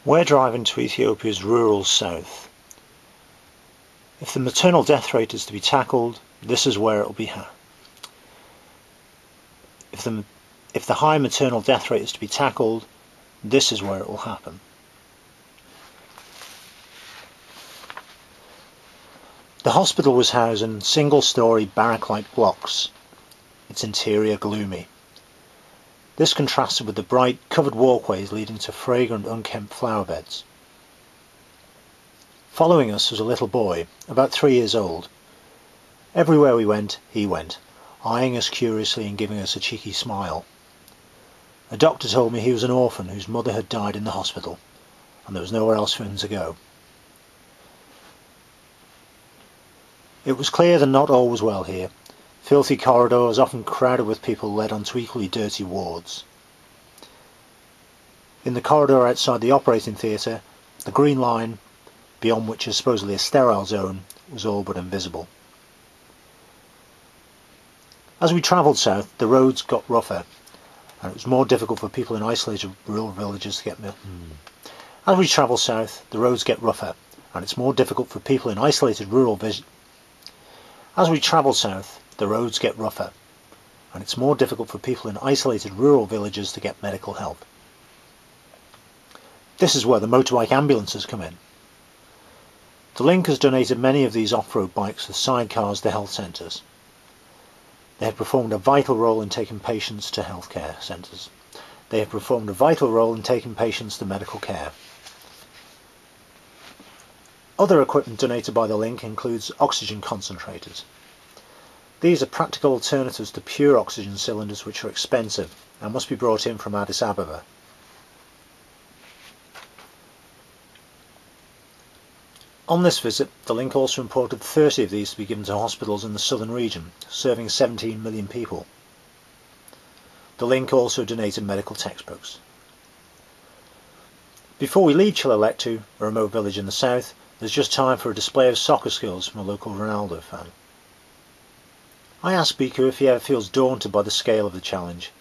We're driving to Ethiopia's rural south. If the maternal death rate is to be tackled, this is where it will be. If the high maternal death rate is to be tackled, this is where it will happen. The hospital was housed in single-storey barrack-like blocks, its interior gloomy. This contrasted with the bright, covered walkways leading to fragrant, unkempt flower beds. Following us was a little boy, about 3 years old. Everywhere we went, he went, eyeing us curiously and giving us a cheeky smile. A doctor told me he was an orphan whose mother had died in the hospital, and there was nowhere else for him to go. It was clear that not all was well here. Filthy corridors, often crowded with people, led onto equally dirty wards. In the corridor outside the operating theatre, the green line, beyond which is supposedly a sterile zone, was all but invisible. As we travelled south, the roads got rougher, and it was more difficult for people in isolated rural villages to get As we travel south, the roads get rougher, and it's more difficult for people in isolated rural As we travel south, the roads get rougher, and it's more difficult for people in isolated rural villages to get medical help. This is where the motorbike ambulances come in. The Link has donated many of these off-road bikes with sidecars to health centres. They have performed a vital role in taking patients to healthcare centres. They have performed a vital role in taking patients to medical care. Other equipment donated by the Link includes oxygen concentrators. These are practical alternatives to pure oxygen cylinders, which are expensive and must be brought in from Addis Ababa. On this visit, the Link also imported 30 of these to be given to hospitals in the southern region, serving 17 million people. The Link also donated medical textbooks. Before we leave Chilelektu, a remote village in the south, there's just time for a display of soccer skills from a local Ronaldo fan. I asked Biku if he ever feels daunted by the scale of the challenge.